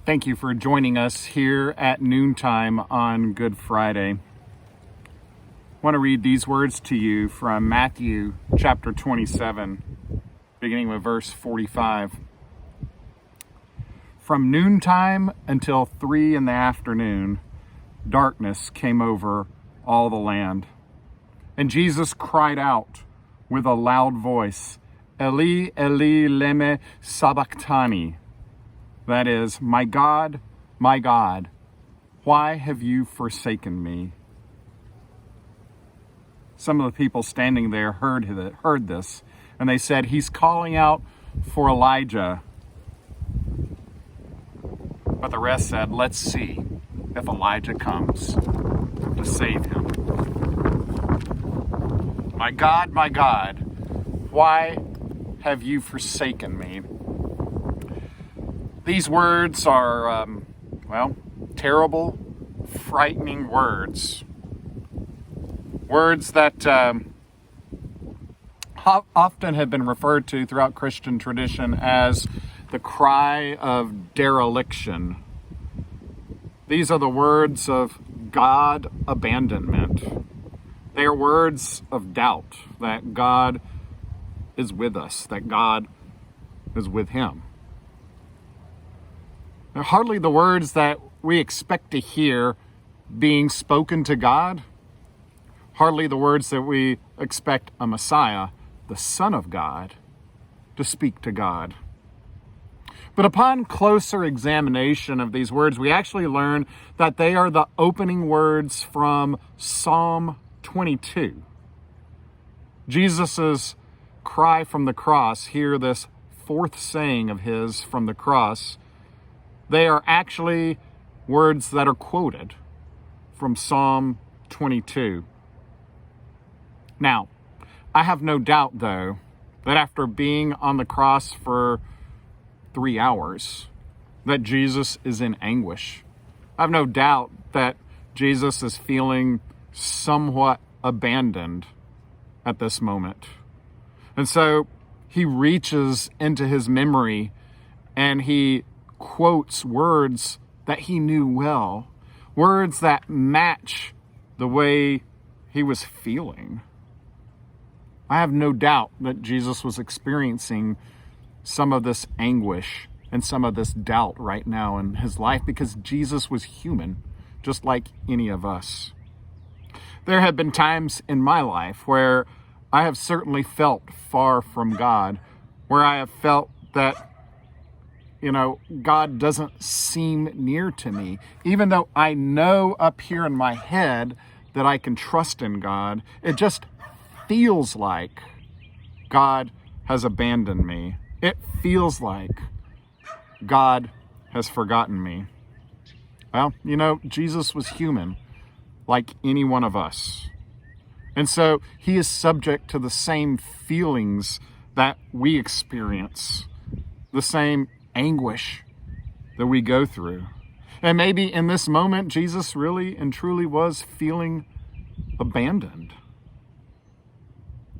Thank you for joining us here at noontime on Good Friday. I want to read these words to you from Matthew chapter 27, beginning with verse 45. From noontime until 3 p.m, darkness came over all the land. And Jesus cried out with a loud voice, Eli, Eli, lema sabachthani. That is, my God, why have you forsaken me? Some of the people standing there heard this, and they said, he's calling out for Elijah. But the rest said, let's see if Elijah comes to save him. My God, why have you forsaken me? These words are, terrible, frightening words. Words that often have been referred to throughout Christian tradition as the cry of dereliction. These are the words of God abandonment. They are words of doubt that God is with us, that God is with him. They're hardly the words that we expect to hear being spoken to God. Hardly the words that we expect a Messiah, the Son of God, to speak to God. But upon closer examination of these words, we actually learn that they are the opening words from Psalm 22. Jesus' cry from the cross, hear this fourth saying of his from the cross, they are actually words that are quoted from Psalm 22. Now, I have no doubt, though, that after being on the cross for 3 hours, that Jesus is in anguish. I have no doubt that Jesus is feeling somewhat abandoned at this moment. And so he reaches into his memory and he quotes words that he knew well, words that match the way he was feeling. I have no doubt that Jesus was experiencing some of this anguish and some of this doubt right now in his life because Jesus was human, just like any of us. There have been times in my life where I have certainly felt far from God, where I have felt that God doesn't seem near to me. Even though I know up here in my head that I can trust in God, it just feels like God has abandoned me. It feels like God has forgotten me. Well, Jesus was human, like any one of us. And so he is subject to the same feelings that we experience, the same anguish that we go through. And maybe in this moment, Jesus really and truly was feeling abandoned.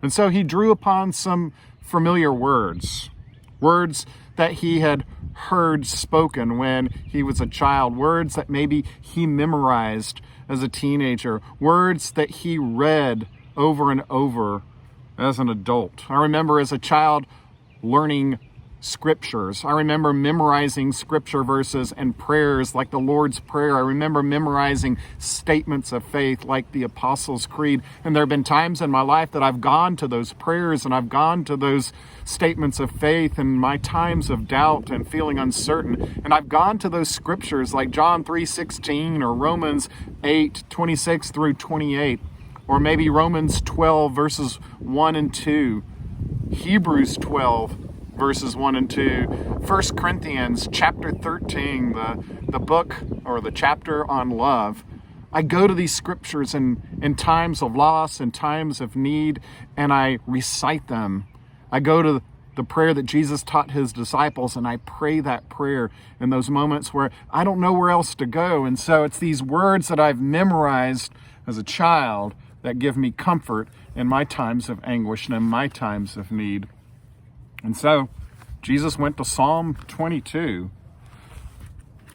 And so he drew upon some familiar words that he had heard spoken when he was a child, words that maybe he memorized as a teenager, words that he read over and over as an adult. I remember as a child learning scriptures. I remember memorizing scripture verses and prayers like the Lord's Prayer. I remember memorizing statements of faith like the Apostles' Creed. And there have been times in my life that I've gone to those prayers and I've gone to those statements of faith in my times of doubt and feeling uncertain. And I've gone to those scriptures like John 3:16 or Romans 8:26 through 28, or maybe Romans 12 verses 1 and 2, Hebrews 12 verses 1 and 2, 1 Corinthians chapter 13, the book or the chapter on love. I go to these scriptures in times of loss and times of need, and I recite them. I go to the prayer that Jesus taught his disciples, and I pray that prayer in those moments where I don't know where else to go. And so it's these words that I've memorized as a child that give me comfort in my times of anguish and in my times of need. And so Jesus went to Psalm 22.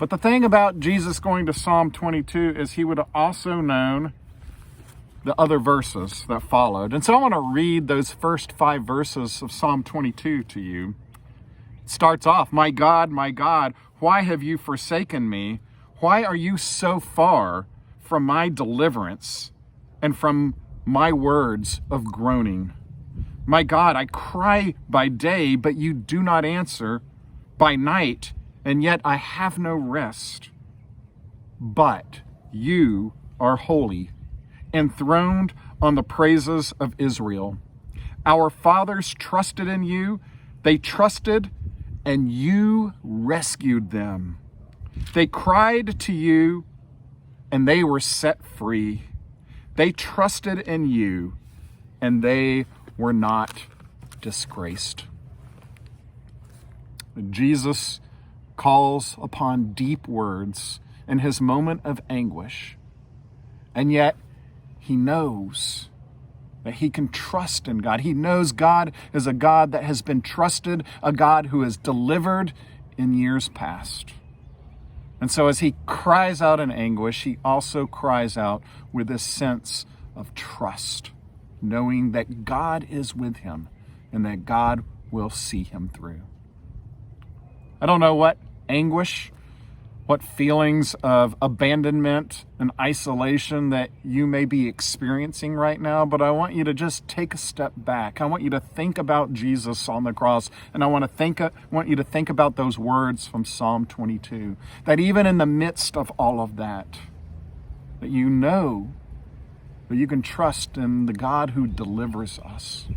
But the thing about Jesus going to Psalm 22 is he would have also known the other verses that followed. And so I want to read those first 5 verses of Psalm 22 to you. It starts off, my God, why have you forsaken me? Why are you so far from my deliverance and from my words of groaning? My God, I cry by day, but you do not answer, by night, and yet I have no rest. But you are holy, enthroned on the praises of Israel. Our fathers trusted in you. They trusted, and you rescued them. They cried to you, and they were set free. They trusted in you, and they were not disgraced. Jesus calls upon deep words in his moment of anguish, and yet he knows that he can trust in God. He knows God is a God that has been trusted, a God who has delivered in years past. And so as he cries out in anguish, he also cries out with this sense of trust, knowing that God is with him and that God will see him through. I don't know what anguish, what feelings of abandonment and isolation that you may be experiencing right now, but I want you to just take a step back. I want you to think about Jesus on the cross, and I want you to think about those words from Psalm 22, that even in the midst of all of that you know that you can trust in the God who delivers us.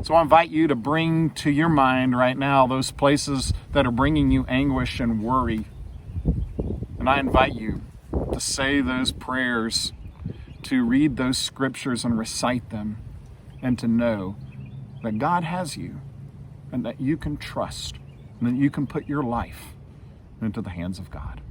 So I invite you to bring to your mind right now those places that are bringing you anguish and worry. And I invite you to say those prayers, to read those scriptures and recite them, and to know that God has you and that you can trust and that you can put your life into the hands of God.